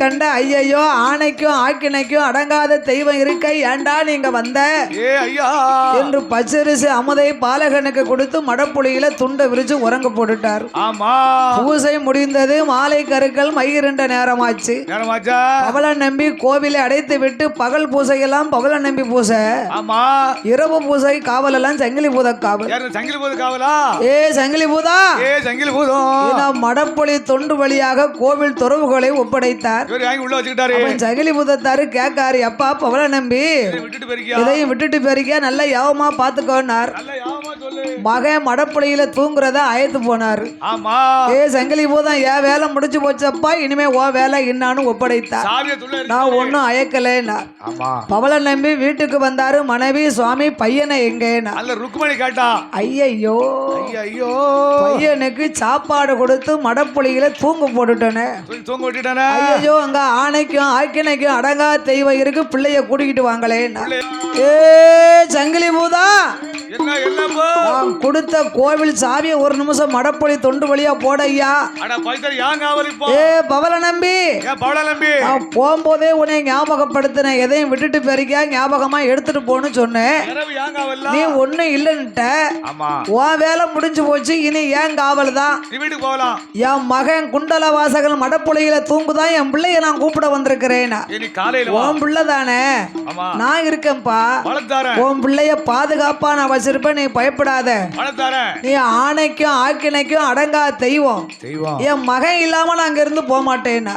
கண்ட ஐயையோ ஆணைக்கும் ஆக்கினைக்கும் அடங்காத தெய்வம் இருக்க ஏண்டா நீங்க வந்த என்று பச்சரிசி அமுதை பாலகனுக்கு கொடுத்து மடப்புளியில துண்டை விரிச்சு உறங்க போட்டுட்டார். பூசை முடிந்தது. மாலை கருக்கள் மயிரின்ற நேரமாச்சு. பவள நம்பி கோவிலை அடைத்து விட்டு பகல் பூசையெல்லாம் பவள நம்பி பூசை, இரவு பூசை காவல் எல்லாம் சங்கிலி பூத காவல். சங்கிலி பூதா மடப்புளி தொண்டு வழியாக கோவில் துறவுகளை ஒப்படைத்தார். சங்கிலி பூதத்தாரு கேட்காரு, அப்பா பவள நம்பி இதையும் விட்டுட்டு போறிக்க, நல்ல யாவமா பாத்துக்கோன்னார். மகன் மடப்புளியில தூங்குறத அயத்து போனாரு. சங்கிலி பூதம் ஏன் வேலை முடிச்சு போச்சப்பா, இனிமே ஓ வேலை இன்னான்னு ஒப்படைத்தார். நான் ஒன்னும் அயக்கலைன்னா. பவள நம்பி வீட்டுக்கு வந்தாரு. மனைவி சுவாமி பையனை எங்கன்னா ருக்மணி கேட்டா. ஐயோ பையனுக்கு சாப்பாடு கொடுத்து மடப்புளியில தூங்க போட்டுட்டேனே. ஐயோ அங்க ஆணைக்கும் ஆக்கினைக்கும் அடங்கா தெய்வம் இருக்கு, பிள்ளைய கூட்டிக்கிட்டு வாங்களே. சங்கிலி பூதா கொடுத்த கோவில் சாவிய ஒரு நிமிஷம் மடப்பொழி தொண்டு வழியா போடையா. பவள நம்பி போகும்போதே உன்னை ஞாபகப்படுத்தின, எதையும் விட்டுட்டு பெருக்க ஞாபகமா எடுத்துட்டு போன்னு சொன்னேன். நீ ஒண்ணு இல்லன்னுட்ட. உன் வேலை முடிஞ்சு போச்சு, இனி ஏன் காவல் தான். என் மகன் குண்டல வாசகன் மடப்புளியில தூங்குதான், என் பிள்ளைய நான் கூப்பிட வந்திருக்கிறேன். உன் பிள்ளை தானே, நான் இருக்கேன்பா. உன் பிள்ளைய பாதுகாப்பா நான் வச்சிருப்பேன், நீ பயப்படாத. நீ ஆணைக்கும் ஆக்கினைக்கும் அடங்கா தெய்வம். என் மகன் இல்லாம நான் அங்க இருந்து போக மாட்டேன்.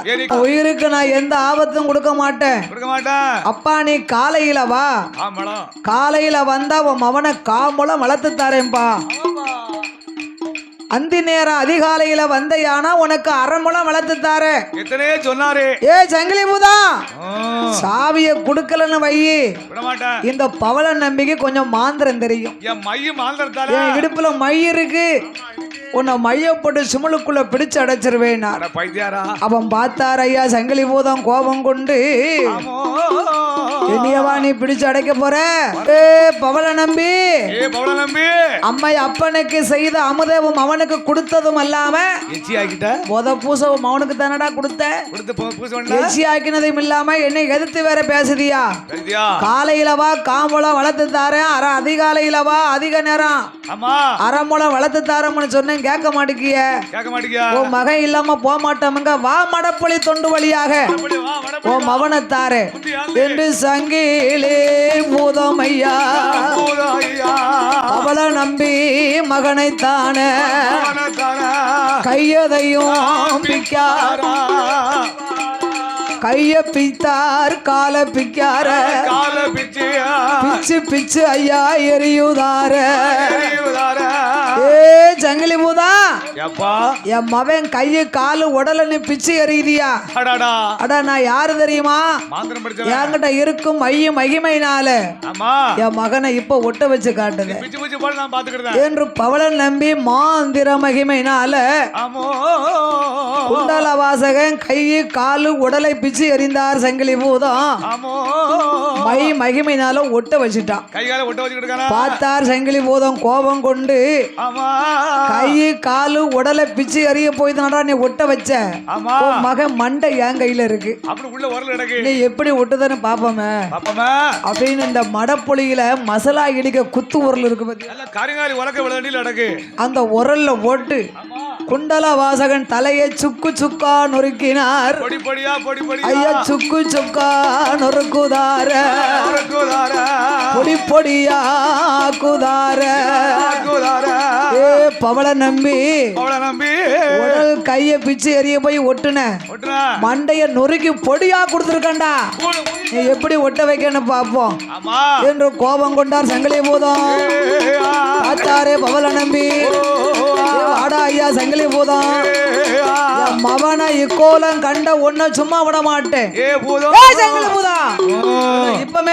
உயிருக்கு நான் எந்த ஆபத்தும் கொடுக்க மாட்டேன். அப்பா நீ காலையில வா, காலையில வந்தா உன் மவனை காம்புலம் வளர்த்து தாரேன்பா. அந்தி நேரம் அதிகாலையில வந்தையானா உனக்கு அரமுலம் வளர்த்து தாரு சொன்னாரு. சங்கிலி பூதா சாவிய குடுக்கலன்னு வையி, இந்த பவள நம்பிக்கை கொஞ்சம் மாந்திரம் தெரியும். என் இடுப்புல மை இருக்கு, உன்னை மைய போட்டு சிமுளுக்குள்ள பிடிச்சு அடைச்சிருவேன். அவன் பார்த்தார். ஐயா சங்கிலி பூதம் கோபம் கொண்டு, என்னையவா நீ பிடிச்சு அடைக்க போற? பவள நம்பி அம்மை அப்பனுக்கு செய்த அமுதவும் அவனுக்கு கொடுத்ததும் அல்லாம முத பூசவும் அவனுக்கு தானடா கொடுத்த. எச்சி ஆக்கினதும் இல்லாம என்னை எதிர்த்து வேற பேசுதியா? காலையில வா காம்புலம் வளர்த்து தாரேன், அதிகாலையில வா அதிக நேரம் அரைமுலம் வளர்த்து தாரம்னு சொன்னேன், கேட்க மாட்டேங்கிய. உன் மகன் இல்லாம போக மாட்டோமுங்க, வா மடப்புளி தொண்டு வழியாக உன் மவனத்தாரு என்று சங்கிலே பூதம் ஐயா அவள நம்பி மகனைத்தான கையதையும் பிக்காரா, கைய பித்தார் கால பிக்கார, பிச்சு பிச்சு ஐயா எரியுதார. சங்கிலி பூதா என் மவன் கைய காலு உடல பிச்சு எறியுதியா? அடா நான் யாரு தெரியுமா? என்கிட்ட இருக்கும் மையம் மகிமைனால என் மகனை இப்ப ஒட்ட வச்சு காட்டுது என்று பவளன் நம்பி மாந்திர மகிமைனால குண்டல வாசகன் கையை காலு உடலை பிச்சு எறிந்தார். சங்கிலி பூதம் மை மகிமைனால ஒட்ட வச்சுட்டான். பார்த்தார் சங்கிலி பூதம் கோபம் கொண்டு, கையை காலு உடலை பிச்சு எறிய போய்தானடா நீ ஒட்ட வச்ச. மகன் மண்டை என் கையில இருக்கு, நீ எப்படி ஒட்டுதான்னு பாப்போமே அப்படின்னு இந்த மடப்புளியில மசாலா இடிக்க குத்து உரல் இருக்கு, அந்த உரல்ல போட்டு குண்டல வாசகன் தலையை சுக்கு சுக்கா நொறுக்கினார். ஐயா சுக்கு சுக்கா நொறுக்குதார, பொடி பொடியா குதார. பவள நம்பி உடல் கைய பிச்சு எரிய போய் ஒட்டுன, மண்டைய நொறுக்கி பொடியா கொடுத்துருக்கண்டா, நீ எப்படி ஒட்ட வைக்கணும் பாப்போம் என்று கோபம் கொண்டார் சங்கிலி பூதம். பார்த்தாரே பவள நம்பி, ஆடா ஐயா சங்கிலி பூதம் மவன இக்கோலம் கண்ட ஒன்ன சும்மா விட மாட்டேன். சங்கிலி பூதம் இப்பமே